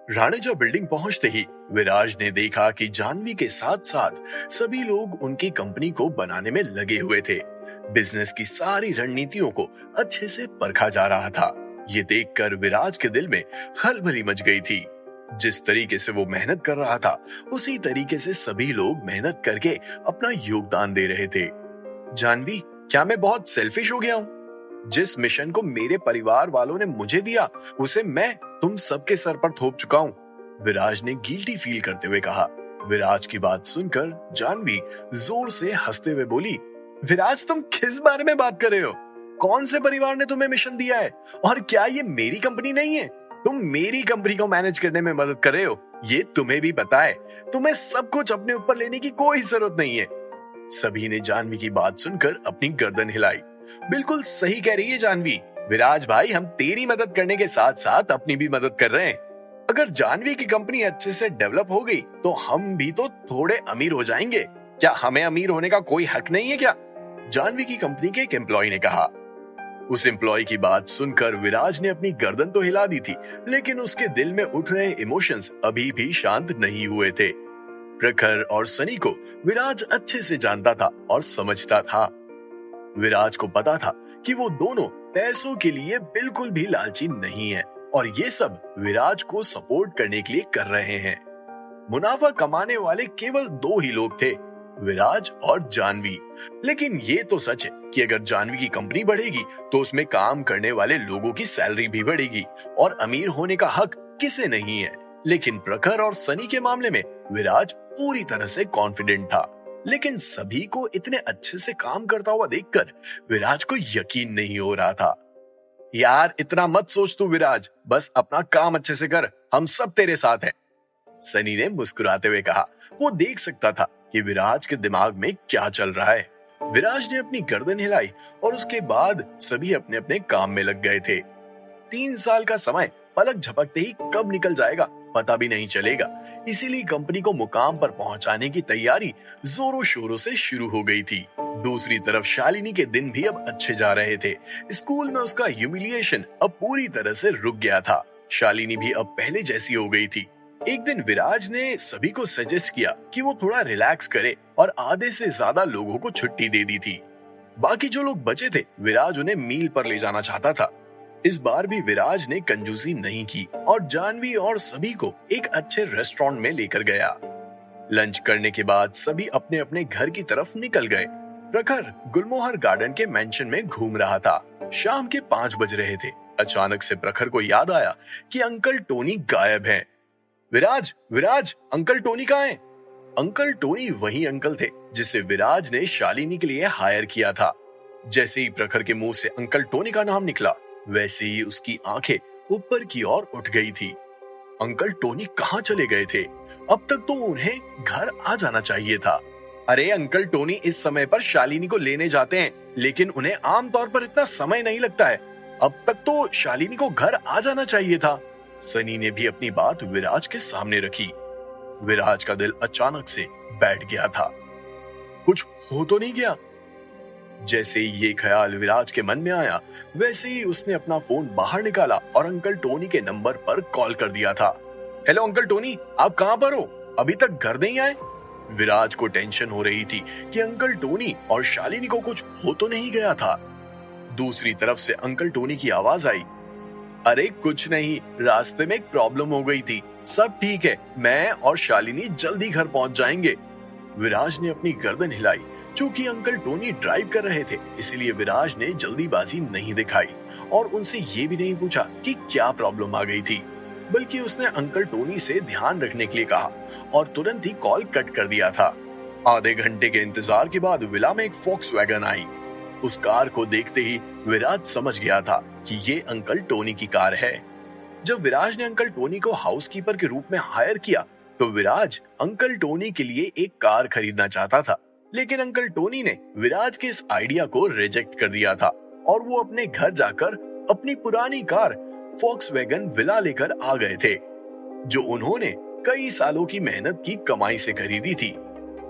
राणेजा building पहुंचते ही विराज ने देखा कि जानवी के साथ साथ सभी लोग उनकी कंपनी को बनाने में लगे हुए थे। बिजनेस की सारी रणनीतियों को अच्छे से परखा जा रहा था। ये देखकर विराज के दिल में खलबली मच गई थी। जिस तरीके से वो मेहनत कर रहा था, उसी तरीके से सभी लोग मेहनत करके अपना योगदान दे रहे थे। जानवी, क्या मैं बहुत सेल्फिश हो गया हूँ? जिस मिशन को मेरे परिवार वालों ने मुझे दिया, उसे मैं तुम सबके सर पर थोप चुका हूँ। विराज ने गिल्टी फील करते हुए कहा। विराज की बात सुनकर जानवी जोर से हंसते हुए बोली, विराज, तुम किस बारे में बात कर रहे हो? कौन से परिवार ने तुम्हें मिशन दिया है? और क्या ये मेरी कंपनी नहीं है? तुम मेरी कंपनी को मैनेज करने में मदद कर रहे हो, ये तुम्हें भी पता है। तुम्हें सब कुछ अपने ऊपर लेने की कोई जरूरत नहीं है। सभी ने जानवी की बात सुनकर अपनी गर्दन हिलाई। बिल्कुल सही कह रही है जानवी। विराज भाई, हम तेरी मदद करने के साथ साथ अपनी भी मदद कर रहे हैं। अगर जानवी की कंपनी अच्छे से डेवलप हो गई तो हम भी तो थोड़े अमीर हो जाएंगे। क्या हमें अमीर होने का कोई हक नहीं है क्या? जानवी की कंपनी के एक एम्प्लॉय ने कहा। उस एम्प्लॉय की बात सुनकर विराज ने अपनी गर्दन तो हिला दी थी, लेकिन उसके दिल में उठ रहे इमोशंस अभी भी शांत नहीं हुए थे। प्रखर और सनी को विराज अच्छे से जानता था और समझता था। विराज को पता था कि वो दोनों पैसों के लिए बिल्कुल भी लालची नहीं है और ये सब विराज को सपोर्ट करने के लिए कर रहे हैं। मुनाफा कमाने वाले केवल दो ही लोग थे, विराज और जानवी। लेकिन ये तो सच है कि अगर जानवी की कंपनी बढ़ेगी तो उसमें काम करने वाले लोगों की सैलरी भी बढ़ेगी और अमीर होने का हक किसे नहीं है। लेकिन प्रखर और सनी के मामले में विराज पूरी तरह से कॉन्फिडेंट था। लेकिन सभी को इतने अच्छे से काम करता हुआ देखकर विराज को यकीन नहीं हो रहा था। यार, इतना मत सोच तू विराज, बस अपना काम अच्छे से कर, हम सब तेरे साथ हैं। सनी ने मुस्कुराते हुए कहा। वो देख सकता था कि विराज के दिमाग में क्या चल रहा है। विराज ने अपनी गर्दन हिलाई और उसके बाद सभी अपने अपने काम में लग गए थे। 3 साल का समय पलक झपकते ही कब निकल जाएगा पता भी नहीं चलेगा। इसीलिए कंपनी को मुकाम पर पहुंचाने की तैयारी जोरों शोरों से शुरू हो गई थी। दूसरी तरफ शालिनी के दिन भी अब अच्छे जा रहे थे। स्कूल में उसका ह्यूमिलिएशन अब पूरी तरह से रुक गया था। शालिनी भी अब पहले जैसी हो गई थी। एक दिन विराज ने सभी को सजेस्ट किया कि वो थोड़ा रिलैक्स करे और आधे से ज्यादा लोगों को छुट्टी दे दी थी। बाकी जो लोग बचे थे, विराज उन्हें मील पर ले जाना चाहता था। इस बार भी विराज ने कंजूसी नहीं की और जानवी और सभी को एक अच्छे रेस्टोरेंट में लेकर गया। लंच करने के बाद सभी अपने अपने घर की तरफ निकल गए। प्रखर गुलमोहर गार्डन के मेंशन में घूम रहा था। शाम के 5 बज रहे थे। अचानक से प्रखर को याद आया कि अंकल टोनी गायब हैं। विराज, विराज, अंकल टोनी कहाँ हैं? अंकल टोनी वही अंकल थे जिसे विराज ने शालिनी के लिए हायर किया था। जैसे ही प्रखर के मुंह से अंकल टोनी का नाम निकला, वैसे ही उसकी आंखें ऊपर की ओर उठ गई थी। अंकल टोनी कहाँ चले गए थे? अब तक तो उन्हें घर आ जाना चाहिए था। अरे, अंकल टोनी इस समय पर शालिनी को लेने जाते हैं, लेकिन उन्हें आमतौर पर इतना समय नहीं लगता है। अब तक तो शालिनी को घर आ जाना चाहिए था। सनी ने भी अपनी बात विराज के सामने रखी। विराज का दिल अचानक से बैठ गया था। कुछ हो तो नहीं गया? जैसे ही ये ख्याल विराज के मन में आया, वैसे ही उसने अपना फोन बाहर निकाला और अंकल टोनी के नंबर पर कॉल कर दिया था। हेलो अंकल टोनी, आप कहां पर हो? अभी तक घर नहीं आए? विराज को टेंशन हो रही थी कि अंकल टोनी और शालिनी को कुछ हो तो नहीं गया था। दूसरी तरफ से अंकल टोनी की आवाज आई। अरे कुछ नहीं, रास्ते में एक प्रॉब्लम हो गई थी, सब ठीक है, मैं और शालिनी जल्दी घर पहुंच जाएंगे। विराज ने अपनी गर्दन हिलाई। चूंकि अंकल टोनी ड्राइव कर रहे थे, इसलिए विराज ने जल्दीबाजी नहीं दिखाई और उनसे ये भी नहीं पूछा कि क्या प्रॉब्लम आ गई थी, बल्कि उसने अंकल टोनी से ध्यान रखने के लिए कहा और तुरंत ही कॉल कट कर दिया था। आधे घंटे के इंतजार के बाद विला में एक फोक्सवैगन आई। उस कार को देखते ही विराज समझ गया था कि ये अंकल टोनी की कार है। जब विराज ने अंकल टोनी को हाउसकीपर के रूप में हायर किया, तो विराज अंकल टोनी के लिए एक कार खरीदना चाहता था, लेकिन अंकल टोनी ने विराज के इस आइडिया को रिजेक्ट कर दिया था और वो अपने घर जाकर अपनी पुरानी कार फोक्सवैगन विला लेकर आ गए थे, जो उन्होंने कई सालों की मेहनत की कमाई से खरीदी थी।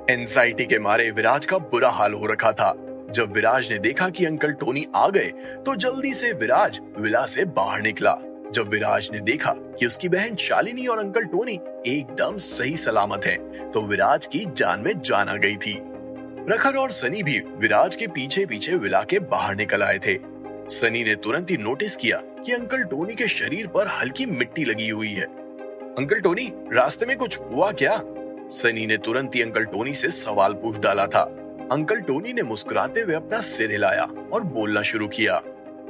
एंजाइटी के मारे विराज का बुरा हाल हो रखा था। जब विराज ने देखा कि अंकल टोनी आ गए, तो जल्दी से विराज विला से बाहर निकला। जब विराज ने देखा कि उसकी बहन शालिनी और अंकल टोनी एकदम सही सलामत हैं, तो विराज की जान में जान आ गई थी। प्रखर और सनी भी विराज के पीछे पीछे विला के बाहर निकल आए थे। सनी ने तुरंत ही नोटिस किया कि अंकल टोनी के शरीर पर हल्की मिट्टी लगी हुई है। अंकल टोनी, रास्ते में कुछ हुआ क्या? सनी ने तुरंत ही अंकल टोनी से सवाल पूछ डाला था। अंकल टोनी ने मुस्कुराते हुए अपना सिर हिलाया और बोलना शुरू किया।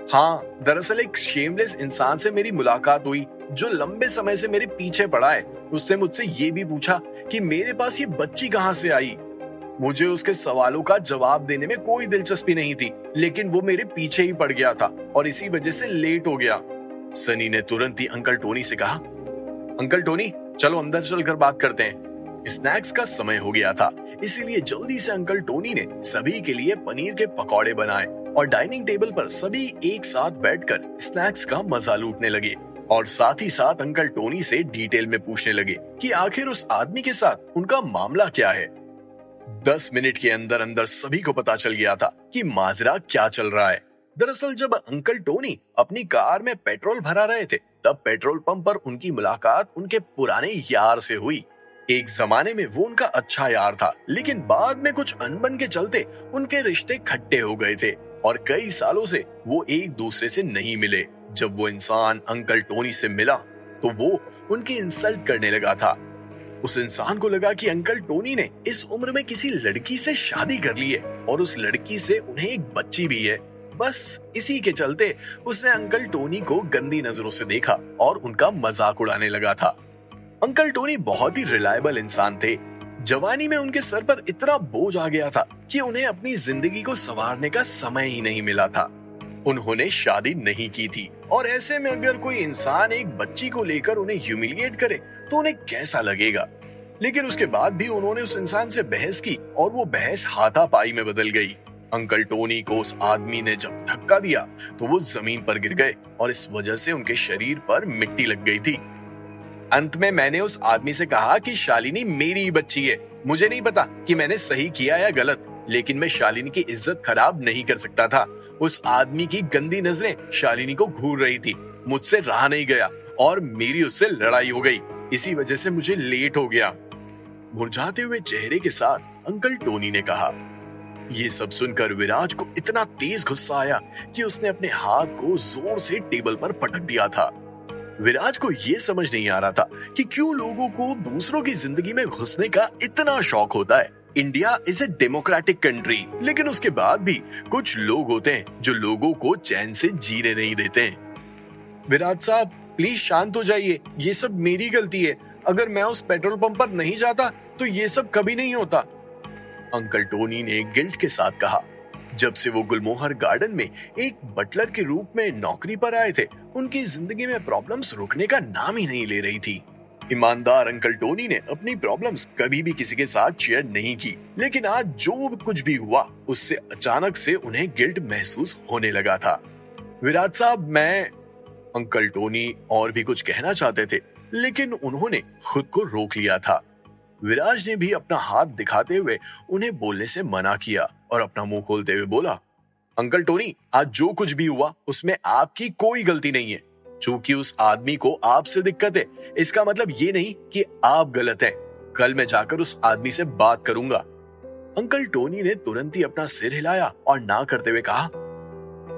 हाँ, दरअसल एक शेमलेस इंसान से मेरी मुलाकात हुई जो लंबे समय से मेरे पीछे पड़ा है। उसने मुझसे ये भी पूछा कि मेरे पास ये बच्ची कहाँ से आई। मुझे उसके सवालों का जवाब देने में कोई दिलचस्पी नहीं थी, लेकिन वो मेरे पीछे ही पड़ गया था और इसी वजह से लेट हो गया। सनी ने तुरंत ही अंकल टोनी से कहा, अंकल टोनी, चलो अंदर चलकर बात करते हैं। स्नैक्स का समय हो गया था, इसीलिए जल्दी से अंकल टोनी ने सभी के लिए पनीर के पकौड़े बनाए और डाइनिंग टेबल पर सभी एक साथ बैठकर स्नैक्स का मजा लूटने लगे और साथ ही साथ अंकल टोनी से डिटेल में पूछने लगे कि आखिर उस आदमी के साथ उनका मामला क्या है। 10 मिनट के अंदर अंदर सभी को पता चल गया था कि माजरा क्या चल रहा है। दरअसल जब अंकल टोनी अपनी कार में पेट्रोल भरा रहे थे, तब पेट्रोल पंप पर उनकी मुलाकात उनके पुराने यार से हुई। एक जमाने में वो उनका अच्छा यार था, लेकिन बाद में कुछ अनबन के चलते उनके रिश्ते खट्टे हो गए थे और कई सालों से वो एक दूसरे से नहीं मिले। जब वो इंसान अंकल टोनी से मिला तो वो उनकी इंसल्ट करने लगा था। उस इंसान को लगा कि अंकल टोनी ने इस उम्र में किसी लड़की से शादी कर ली है और उस लड़की से उन्हें एक बच्ची भी है। बस इसी के चलते उसने अंकल टोनी को गंदी नजरों से देखा और उनका मजाक उड़ाने लगा था। अंकल टोनी बहुत ही रिलायबल इंसान थे। जवानी में उनके सर पर इतना बोझ आ गया था कि उन्हें अपनी जिंदगी को संवारने का समय ही नहीं मिला था। उन्होंने शादी नहीं की थी और ऐसे में अगर कोई इंसान एक बच्ची को लेकर उन्हें ह्यूमिलिएट करे तो उन्हें कैसा लगेगा। लेकिन उसके बाद भी उन्होंने उस इंसान से बहस की और वो बहस हाथापाई में बदल गई। अंकल टोनी को उस आदमी ने जब धक्का दिया तो वो जमीन पर गिर गए और इस वजह से उनके शरीर पर मिट्टी लग गई थी। अंत में मैंने उस आदमी से कहा कि शालिनी मेरी ही बच्ची है। मुझे नहीं पता कि मैंने सही किया या गलत, लेकिन मैं शालिनी की इज्जत खराब नहीं कर सकता था। उस आदमी की गंदी नजरें शालिनी को घूर रही थी। मुझसे रहा नहीं गया और मेरी उससे लड़ाई हो गई। इसी वजह से मुझे लेट हो गया। मुरझाते हुए चेहरे के साथ अंकल टोनी ने कहा। ये सब सुनकर विराज को इतना तेज गुस्सा आया कि उसने अपने हाथ को जोर से टेबल पर पटक दिया था। विराज को ये समझ नहीं आ रहा था कि क्यों लोगों को दूसरों की जिंदगी में घुसने का इतना शौक होता है। India is a democratic country, लेकिन उसके बाद भी कुछ लोग होते हैं जो लोगों को चैन से जीने नहीं देते हैं। विराज साहब, प्लीज शांत हो जाइए। ये सब मेरी गलती है। अगर मैं उस पेट्रोल पंप पर नहीं जाता तो ये सब कभी नहीं होता, अंकल टोनी ने गिल्ट के साथ कहा। जब से वो गुलमोहर गार्डन में एक बटलर के रूप में नौकरी पर आए थे, उनकी जिंदगी में प्रॉब्लम्स रुकने का नाम ही नहीं ले रही थी। ईमानदार अंकल टोनी ने अपनी प्रॉब्लम्स कभी भी किसी के साथ शेयर नहीं की, लेकिन आज जो कुछ भी हुआ उससे अचानक से उन्हें गिल्ट महसूस होने लगा था। विराज साहब, मैं अंकल टोनी और भी कुछ कहना चाहते थे, लेकिन उन्होंने खुद को रोक लिया था। विराज ने भी अपना हाथ दिखाते हुए उन्हें बोलने से मना किया और अपना मुंह खोलते हुए बोला, अंकल टोनी, आज जो कुछ भी हुआ उसमें आपकी कोई गलती नहीं है। चूंकि उस आदमी को आपसे दिक्कत है, इसका मतलब ये नहीं कि आप गलत हैं। कल मैं जाकर उस आदमी से बात करूंगा। अंकल टोनी ने तुरंत ही अपना सिर हिलाया और ना करते हुए कहा,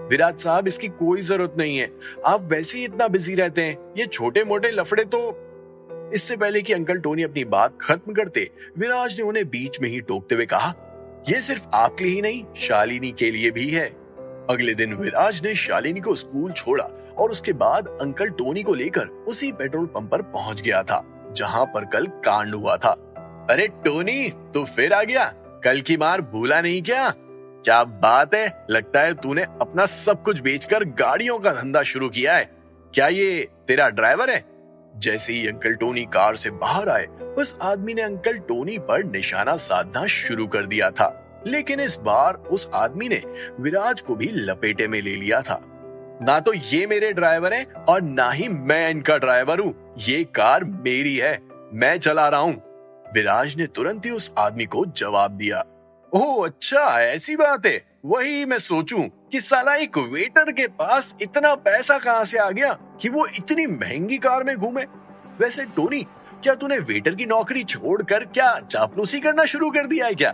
विराज साहब, इसकी कोई जरूरत नहीं है। आप वैसे ही इतना बिजी रहते हैं। ये छोटे मोटे लफड़े तो। इससे पहले कि अंकल टोनी अपनी बात खत्म करते, विराज ने उन्हें बीच में ही टोकते हुए कहा, यह सिर्फ आपके लिए ही नहीं, शालिनी के लिए भी है। अगले दिन विराज ने शालिनी को स्कूल छोड़ा और उसके बाद अंकल टोनी को लेकर उसी पेट्रोल पंप पर पहुंच गया था जहां पर कल कांड हुआ था। अरे टोनी, तू फिर आ गया? कल की मार भूला नहीं क्या? क्या बात है, लगता है तूने अपना सब कुछ बेचकर गाड़ियों का धंधा शुरू किया है। क्या ये तेरा ड्राइवर है? जैसे ही अंकल टोनी कार से बाहर आए, उस आदमी ने अंकल टोनी पर निशाना साधना शुरू कर दिया था। लेकिन इस बार उस आदमी ने विराज को भी लपेटे में ले लिया था। ना तो ये मेरे ड्राइवर हैं और ना ही मैं इनका ड्राइवर हूँ। ये कार मेरी है, मैं चला रहा हूँ। विराज ने तुरंत ही उस आदमी को जवाब दिया। ओह अच्छा, ऐसी बात है। वही मैं सोचूं कि साला एक वेटर के पास इतना पैसा कहां से आ गया कि वो इतनी महंगी कार में घूमे। वैसे टोनी, क्या तूने वेटर की नौकरी छोड़कर क्या चापलूसी करना शुरू कर दिया है क्या?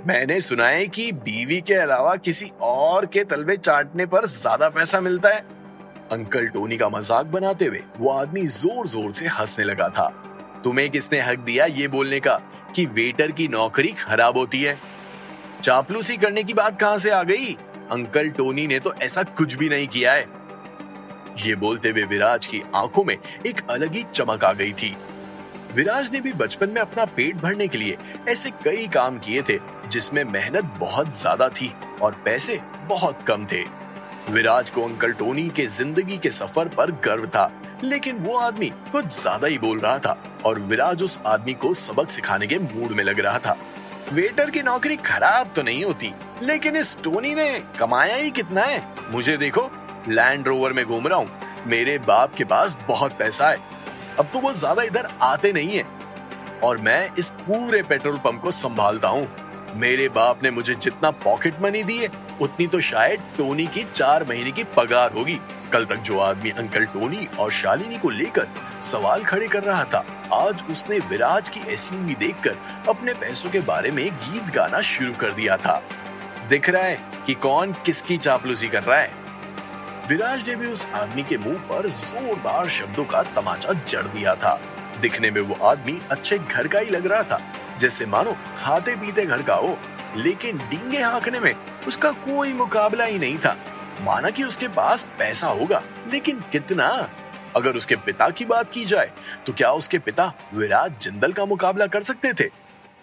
मैंने सुना है कि बीवी के अलावा किसी और के तलवे चाटने पर ज्यादा पैसा मिलता है। अंकल टोनी का मजाक बनाते हुए वो आदमी जोर जोर से हंसने लगा था। तुम्हें किसने हक दिया ये बोलने का कि वेटर की नौकरी खराब होती है? चापलूसी करने की बात कहां से आ गई? अंकल टोनी ने तो ऐसा कुछ भी नहीं किया है। ये बोलते हुए विराज की आंखों में एक अलग ही चमक आ गई थी। विराज ने भी बचपन में अपना पेट भरने के लिए ऐसे कई काम किए थे जिसमें मेहनत बहुत ज्यादा थी और पैसे बहुत कम थे। विराज को अंकल टोनी के जिंदगी के सफर पर गर्व था, लेकिन वो आदमी कुछ ज्यादा ही बोल रहा था और विराज उस आदमी को सबक सिखाने के मूड में लग रहा था। वेटर की नौकरी खराब तो नहीं होती, लेकिन इस टोनी ने कमाया ही कितना है। मुझे देखो, लैंड रोवर में घूम रहा हूँ, मेरे बाप के पास बहुत पैसा है। अब तो वो ज्यादा इधर आते नहीं है और मैं इस पूरे पेट्रोल पंप को संभालता हूँ। मेरे बाप ने मुझे जितना पॉकेट मनी दी है उतनी तो शायद टोनी की 4 महीने की पगार होगी। कल तक जो आदमी अंकल टोनी और शालिनी को लेकर सवाल खड़े कर रहा था, आज उसने विराज की एसयूवी देखकर अपने पैसों के बारे में गीत गाना शुरू कर दिया था। दिख रहा है कि कौन किसकी चापलूसी कर रहा है। विराज ने भी उस आदमी के मुंह पर जोरदार शब्दों का तमाचा जड़ दिया था। दिखने में वो आदमी अच्छे घर का ही लग रहा था, जैसे मानो खाते पीते घर का हो, लेकिन डींगे हाँकने में उसका कोई मुकाबला ही नहीं था। माना कि उसके पास पैसा होगा, लेकिन कितना? अगर उसके पिता की बात की जाए तो क्या उसके पिता विराज जिंदल का मुकाबला कर सकते थे?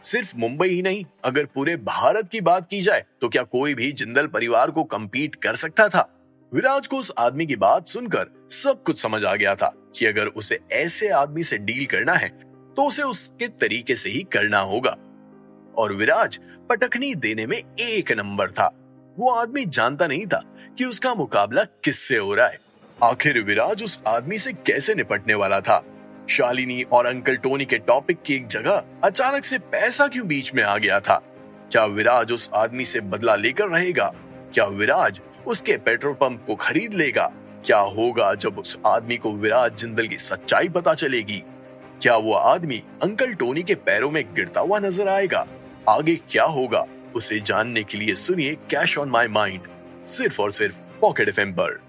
सिर्फ मुंबई ही नहीं, अगर पूरे भारत की बात की जाए तो क्या कोई भी जिंदल परिवार को कम्पीट कर सकता था? विराज को उस आदमी की बात सुनकर सब कुछ समझ आ गया था कि अगर उसे ऐसे आदमी से डील करना है तो उसे उसके तरीके से ही करना होगा। और विराज पटखनी देने में एक नंबर था। वो आदमी जानता नहीं था कि उसका मुकाबला किससे हो रहा है। आखिर विराज उस आदमी से कैसे निपटने वाला था? शालिनी और अंकल टोनी के टॉपिक की एक जगह अचानक से पैसा क्यों बीच में आ गया था? क्या विराज उस आदमी से बदला लेकर रहेगा? क्या विराज उसके पेट्रोल पंप को खरीद लेगा? क्या होगा जब उस आदमी को विराज जिंदल की सच्चाई पता चलेगी? क्या वो आदमी अंकल टोनी के पैरों में गिरता हुआ नजर आएगा? आगे क्या होगा उसे जानने के लिए सुनिए कैश ऑन माई माइंड, सिर्फ और सिर्फ पॉकेट एफएम पर।